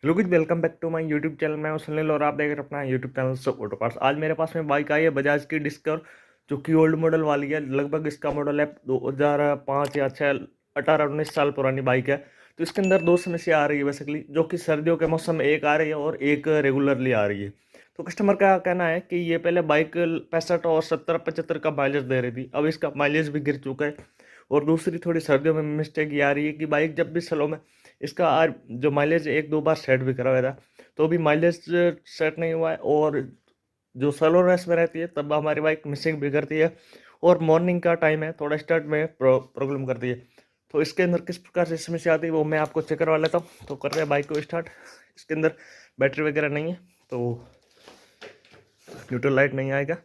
Hello good welcome back to my YouTube channel. मैं हूं सुनील और आप देख रहे हैं अपना यूट्यूब चैनल सब ऑटो पार्ट्स। आज मेरे पास में बाइक आई है बजाज की डिस्कवर, जो कि ओल्ड मॉडल वाली है। लगभग इसका मॉडल है 2005 या 6, 18-19 साल पुरानी बाइक है। तो इसके अंदर दो समस्या आ रही है बेसिकली, जो कि सर्दियों के मौसम में एक आ रही है और एक रेगुलरली आ रही है। तो कस्टमर का कहना है कि ये पहले बाइक 65 और 70-75 का माइलेज दे रही थी, अब इसका माइलेज भी गिर चुका है। और दूसरी थोड़ी सर्दियों में मिस्टेक ये आ रही है कि बाइक जब भी स्लो में इसका जो माइलेज एक दो बार सेट भी करा हुआ था, तो भी माइलेज सेट नहीं हुआ है। और जो स्लो रेस में रहती है तब हमारी बाइक मिसिंग भी करती है, और मॉर्निंग का टाइम है थोड़ा स्टार्ट में प्रॉब्लम करती है। तो इसके अंदर किस प्रकार से समस्या आती है वो मैं आपको चेक करवा लेता हूँ। तो करते हैं बाइक को स्टार्ट। इसके अंदर बैटरी वगैरह नहीं है, तो न्यूट्रल लाइट नहीं आएगा।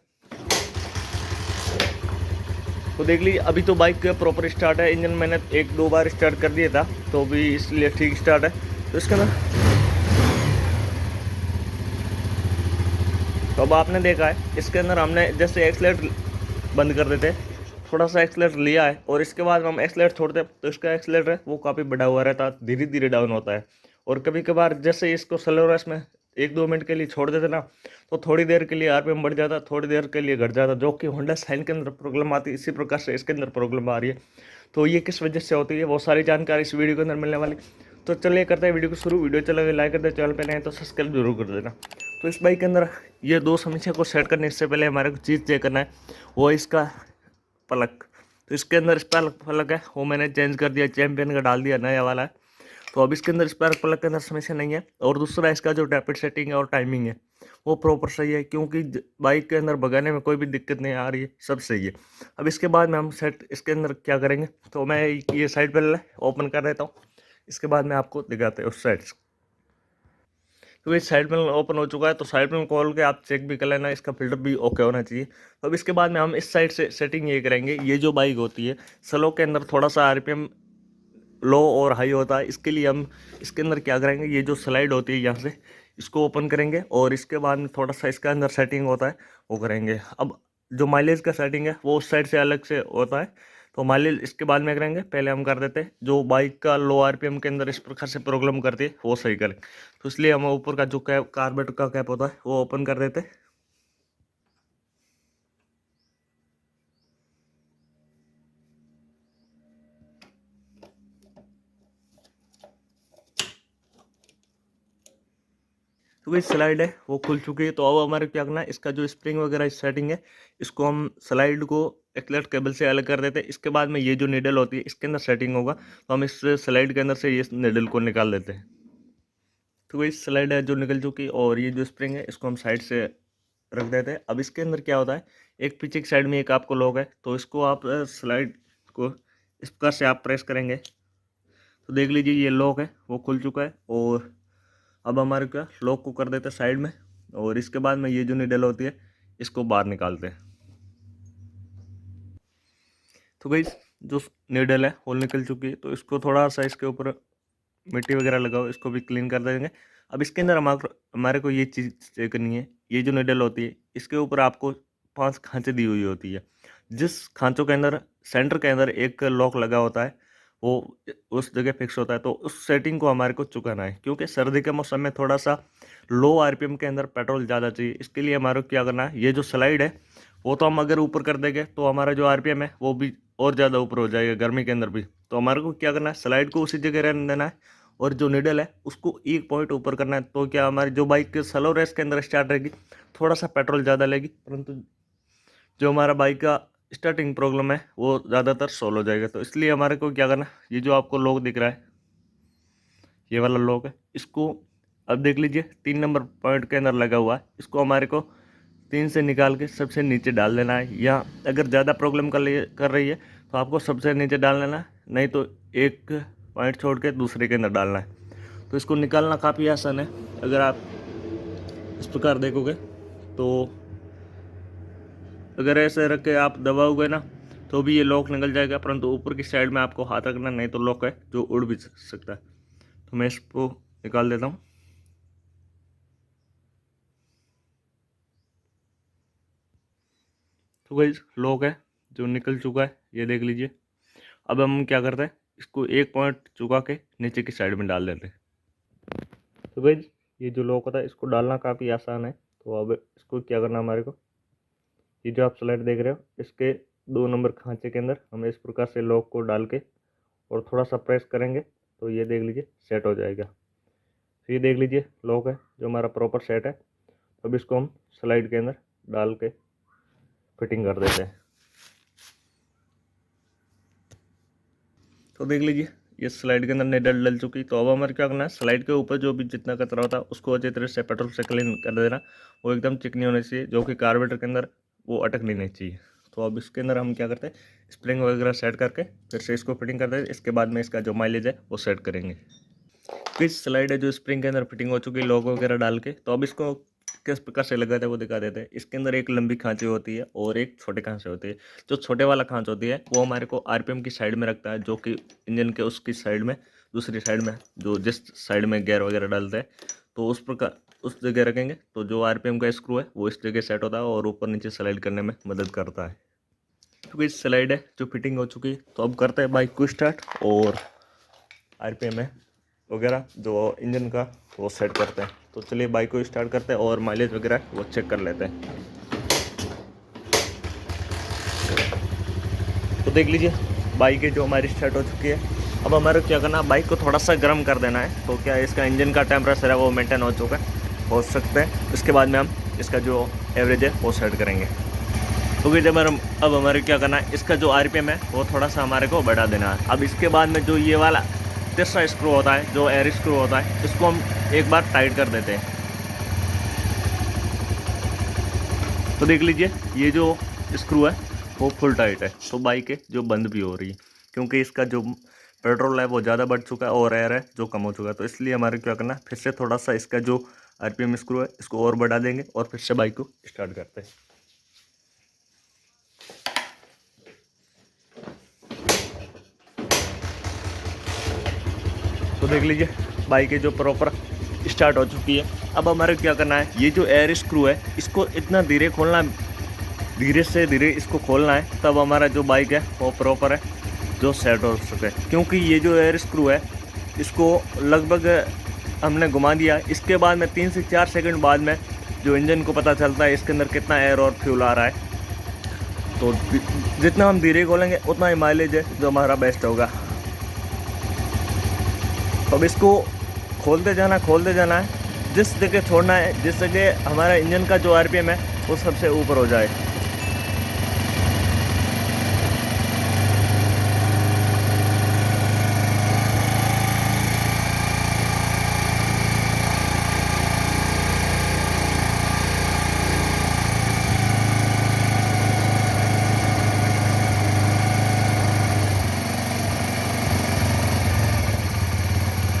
तो देख लीजिए, अभी तो बाइक प्रॉपर स्टार्ट है। इंजन मैंने एक दो बार स्टार्ट कर दिया था, तो भी इसलिए ठीक स्टार्ट है। तो इसके अंदर तो अब आपने देखा है, इसके अंदर हमने जैसे एक्सलेटर बंद कर देते, थोड़ा सा एक्सलेटर लिया है और इसके बाद हम एक्सलेटर छोड़ते हैं, तो इसका एक्सलेटर है वो काफ़ी बढ़ा हुआ रहता है, धीरे धीरे डाउन होता है। और कभी कभार जैसे इसको स्लो रेस में 1-2 मिनट के लिए छोड़ देते ना, तो थोड़ी देर के लिए आरपीएम बढ़ जाता, थोड़ी देर के लिए घट जाता, जो कि होंडा साइन के अंदर प्रॉब्लम आती है। इसी प्रकार से इसके अंदर प्रॉब्लम आ रही है। तो ये किस वजह से होती है वो सारी जानकारी इस वीडियो के अंदर मिलने वाली। तो चलिए करते हैं वीडियो को शुरू। वीडियो चले लाइक कर दे, चैनल पे नए तो सब्सक्राइब जरूर कर देना। तो इस बाइक के अंदर ये दो समस्या को सेट करने से पहले हमारे को चीज़ चेक करना है, वो इसका पलक। तो इसके अंदर स्पार्क पलक है वो मैंने चेंज कर दिया, चैंपियन का डाल दिया, नया वाला है। तो अब इसके अंदर स्पार्क प्लग के अंदर समस्या नहीं है। और दूसरा, इसका जो टैपेड सेटिंग है और टाइमिंग है वो प्रॉपर सही है, क्योंकि बाइक के अंदर भगाने में कोई भी दिक्कत नहीं आ रही है, सब सही है। अब इसके बाद में हम सेट इसके अंदर क्या करेंगे, तो मैं ये साइड पैनल ओपन कर देता हूँ। इसके बाद में आपको दिखाते हैं उस साइड। तो ये साइड पैनल ओपन हो चुका है, तो साइड पैनल खोल के आप चेक भी कर लेना, इसका फिल्टर भी ओके होना चाहिए। तो अब इसके बाद में हम इस साइड से सेटिंग ये करेंगे। ये जो बाइक होती है स्लो के अंदर थोड़ा सा आरपीएम लो और हाई होता है, इसके लिए हम इसके अंदर क्या करेंगे, ये जो स्लाइड होती है यहाँ से इसको ओपन करेंगे, और इसके बाद में थोड़ा सा इसका अंदर सेटिंग होता है वो करेंगे। अब जो माइलेज का सेटिंग है वो उस साइड से अलग से होता है, तो माइलेज इसके बाद में करेंगे। पहले हम कर देते हैं जो बाइक का लो आरपीएम के अंदर इस प्रकार से प्रॉब्लम करती है वो सही करें। तो इसलिए हम ऊपर का जो कैप कार्बेट का कैप होता है वो ओपन कर देते हैं। तो ये स्लाइड है वो खुल चुकी है। तो अब हमारे क्या करना है, इसका जो स्प्रिंग वगैरह सेटिंग है इसको हम स्लाइड को एक्सलेट केबल से अलग कर देते हैं। इसके बाद में ये जो निडल होती है इसके अंदर सेटिंग होगा, तो हम इस स्लाइड के अंदर से ये निडल को निकाल देते हैं। तो वही स्लाइड है जो निकल चुकी, और ये जो स्प्रिंग है इसको हम साइड से रख देते हैं। अब इसके अंदर क्या होता है, एक पीछे की साइड में एक आपको लॉक है, तो इसको आप स्लाइड को इस प्रकार से आप प्रेस करेंगे, तो देख लीजिए ये लॉक है वो खुल चुका है। और अब हमारे क्या लॉक को कर देते हैं साइड में, और इसके बाद में ये जो निडल होती है इसको बाहर निकालते हैं। तो गई जो निडल है वो निकल चुकी है, तो इसको थोड़ा सा इसके ऊपर मिट्टी वगैरह लगाओ, इसको भी क्लीन कर देंगे। अब इसके अंदर हमारे को ये चीज़ चेक करनी है, ये जो निडल होती है इसके ऊपर आपको 5 खांचे दी हुई होती है। जिस खांचों के अंदर सेंटर के अंदर एक लॉक लगा होता है वो उस जगह फिक्स होता है, तो उस सेटिंग को हमारे को चुकाना है, क्योंकि सर्दी के मौसम में थोड़ा सा लो आरपीएम के अंदर पेट्रोल ज़्यादा चाहिए। इसके लिए हमारे को क्या करना है, ये जो स्लाइड है वो तो हम अगर ऊपर कर देंगे तो हमारा जो आरपीएम है वो भी और ज़्यादा ऊपर हो जाएगा गर्मी के अंदर भी। तो हमारे को क्या करना है, स्लाइड को उसी जगह रहने देना है, और जो निडल है उसको एक पॉइंट ऊपर करना है। तो क्या हमारी जो बाइक स्लो रेस के अंदर स्टार्ट रहेगी, थोड़ा सा पेट्रोल ज़्यादा लेगी, परंतु जो हमारा बाइक का स्टार्टिंग प्रॉब्लम है वो ज़्यादातर सोल्व हो जाएगा। तो इसलिए हमारे को क्या करना है, ये जो आपको लॉक दिख रहा है ये वाला लॉक है, इसको अब देख लीजिए 3 नंबर पॉइंट के अंदर लगा हुआ है, इसको हमारे को 3 से निकाल के सबसे नीचे डाल देना है। या अगर ज़्यादा प्रॉब्लम कर रही है तो आपको सबसे नीचे डाल लेना है, नहीं तो एक पॉइंट छोड़ के दूसरे के अंदर डालना है। तो इसको निकालना काफ़ी आसान है, अगर आप इस प्रकार देखोगे तो अगर ऐसे रख के आप दबाओगे ना तो भी ये लॉक निकल जाएगा, परंतु ऊपर की साइड में आपको हाथ रखना, नहीं तो लॉक है जो उड़ भी सकता है। तो मैं इसको निकाल देता हूँ। तो गाइस लॉक है जो निकल चुका है, ये देख लीजिए। अब हम क्या करते हैं, इसको एक पॉइंट चुका के नीचे की साइड में डाल देते हैं। तो गाइस ये जो लॉक होता है इसको डालना काफ़ी आसान है। तो अब इसको क्या करना हमारे को, ये जो आप स्लाइड देख रहे हो इसके 2 नंबर खांचे के अंदर हम इस प्रकार से लॉक को डाल के और थोड़ा सा प्रेस करेंगे तो ये देख लीजिए सेट हो जाएगा। तो ये देख लीजिए लॉक है जो हमारा प्रॉपर सेट है। अब इसको हम स्लाइड के अंदर डाल के फिटिंग कर देते हैं। तो देख लीजिए ये स्लाइड के अंदर नेडल डल चुकी। तो अब हमारे क्या करना है, स्लाइड के ऊपर जो भी जितना कचरा होता है उसको अच्छी तरह से पेट्रोल से क्लीन कर देना। वो एकदम चिकनी होनी चाहिए, जो कि कार्बोरेटर के अंदर वो अटक नहीं चाहिए। तो अब इसके अंदर हम क्या करते हैं, स्प्रिंग वगैरह सेट करके फिर से इसको फिटिंग करते हैं। इसके बाद में इसका जो माइलेज है वो सेट करेंगे। फिर स्लाइड है जो स्प्रिंग के अंदर फिटिंग हो चुकी है लॉक वगैरह डाल के। तो अब इसको किस प्रकार से लगाते हैं वो दिखा देते हैं। इसके अंदर एक लंबी खांची होती है और एक छोटे खांचे होती है। जो छोटे वाला खांच होती है वो हमारे को आरपीएम की साइड में रखता है, जो कि इंजन के उसकी साइड में, दूसरी साइड में जो जिस साइड में गियर वगैरह डालते हैं तो उस प्रकार उस जगह रखेंगे। तो जो आरपीएम का स्क्रू है वो इस जगह सेट होता है और ऊपर नीचे स्लाइड करने में मदद करता है। क्योंकि स्लाइड है जो फिटिंग हो चुकी है। तो अब करते हैं बाइक को स्टार्ट और आरपीएम है वगैरह जो इंजन का वो सेट करते हैं। तो चलिए बाइक को स्टार्ट करते हैं और माइलेज वगैरह वो चेक कर लेते हैं। तो देख लीजिए बाइक है जो हमारी स्टार्ट हो चुकी है। अब हमारे क्या करना है, बाइक को थोड़ा सा गर्म कर देना है। तो क्या इसका इंजन का टेम्परेचर है वो मेंटेन हो चुका है, हो सकते हैं। इसके बाद में हम इसका जो एवरेज है वो सेट करेंगे। तो जब अब हमारे क्या करना है, इसका जो आरपीएम है वो थोड़ा सा हमारे को बढ़ा देना है। अब इसके बाद में जो ये वाला तीसरा स्क्रू होता है जो एयर स्क्रू होता है इसको हम एक बार टाइट कर देते हैं। तो देख लीजिए ये जो स्क्रू है वो फुल टाइट है। तो बाइक है जो बंद भी हो रही है, क्योंकि इसका जो पेट्रोल है वो ज़्यादा बढ़ चुका है और एयर है जो कम हो चुका है। तो इसलिए हमारे क्या करना है, फिर से थोड़ा सा इसका जो आरपीएम स्क्रू है इसको और बढ़ा देंगे और फिर से बाइक को स्टार्ट करते हैं। तो देख लीजिए बाइक है जो प्रॉपर स्टार्ट हो चुकी है। अब हमारे क्या करना है, ये जो एयर स्क्रू है इसको इतना धीरे खोलना है, धीरे से धीरे इसको खोलना है, तब हमारा जो बाइक है वो प्रॉपर है जो सेट हो सके। क्योंकि ये जो एयर स्क्रू है इसको लगभग हमने घुमा दिया, इसके बाद में 3 से 4 सेकंड बाद में जो इंजन को पता चलता है इसके अंदर कितना एयर और फ्यूल आ रहा है। तो जितना हम धीरे खोलेंगे उतना ही माइलेज है जो हमारा बेस्ट होगा। तो अब इसको खोलते जाना है, जिस जगह छोड़ना है, जिस जगह हमारा इंजन का जो आरपीएम है वो सबसे ऊपर हो जाए।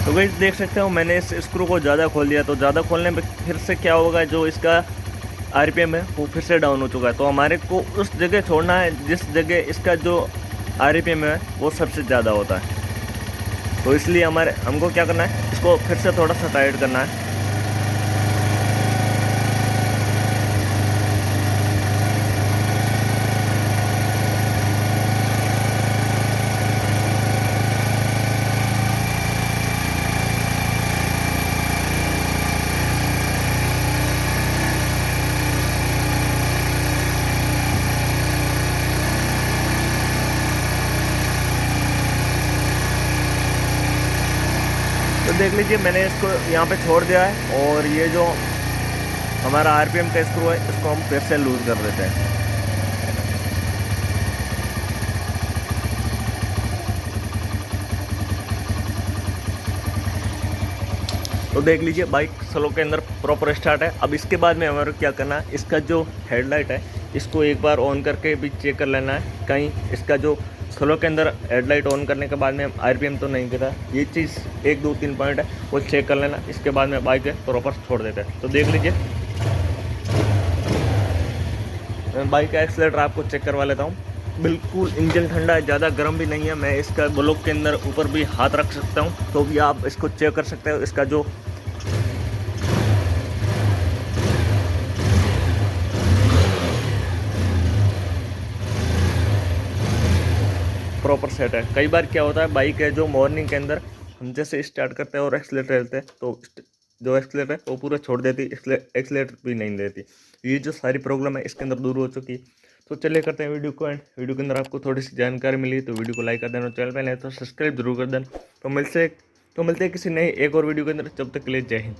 तो गाइस देख सकते हो मैंने इस स्क्रू को ज़्यादा खोल दिया। तो ज़्यादा खोलने पे फिर से क्या होगा, जो इसका आरपीएम है वो फिर से डाउन हो चुका है। तो हमारे को उस जगह छोड़ना है जिस जगह इसका जो आरपीएम है वो सबसे ज़्यादा होता है। तो इसलिए हमको क्या करना है, इसको फिर से थोड़ा सा टाइट करना है। तो देख लीजिए मैंने इसको यहाँ पे छोड़ दिया है और ये जो हमारा आरपीएम का स्क्रू है इसको हम फिर से लूज़ कर देते हैं। तो देख लीजिए बाइक स्लो के अंदर प्रॉपर स्टार्ट है। अब इसके बाद में हमारे क्या करना है, इसका जो हेडलाइट है इसको एक बार ऑन करके भी चेक कर लेना है, कहीं इसका जो स्लो के अंदर हेडलाइट ऑन करने के बाद में आरपीएम तो नहीं गिरा। ये चीज़ 1 2 3 पॉइंट है वो चेक कर लेना। इसके बाद में बाइक है प्रॉपर छोड़ देते हैं। तो देख लीजिए मैं बाइक का एक्सीलरेटर आपको चेक करवा लेता हूँ। बिल्कुल इंजन ठंडा है, ज़्यादा गर्म भी नहीं है। मैं इसका ब्लॉक के अंदर ऊपर भी हाथ रख सकता हूँ तो भी आप इसको चेक कर सकते हो। इसका जो प्रॉपर सेट है। कई बार क्या होता है बाइक है जो मॉर्निंग के अंदर हम जैसे स्टार्ट करते हैं और एक्सीलरेटर लेते हैं तो जो एक्सलेटर है वो पूरा छोड़ देती, एक्सलेटर भी नहीं देती। ये जो सारी प्रॉब्लम है इसके अंदर दूर हो चुकी। तो चलिए करते हैं वीडियो को एंड। वीडियो के अंदर आपको थोड़ी सी जानकारी मिली तो वीडियो को लाइक कर देना, चैनल पे नए तो सब्सक्राइब जरूर कर देना। तो मिलते हैं किसी नई एक और वीडियो के अंदर, जब तक के लिए जय हिंद।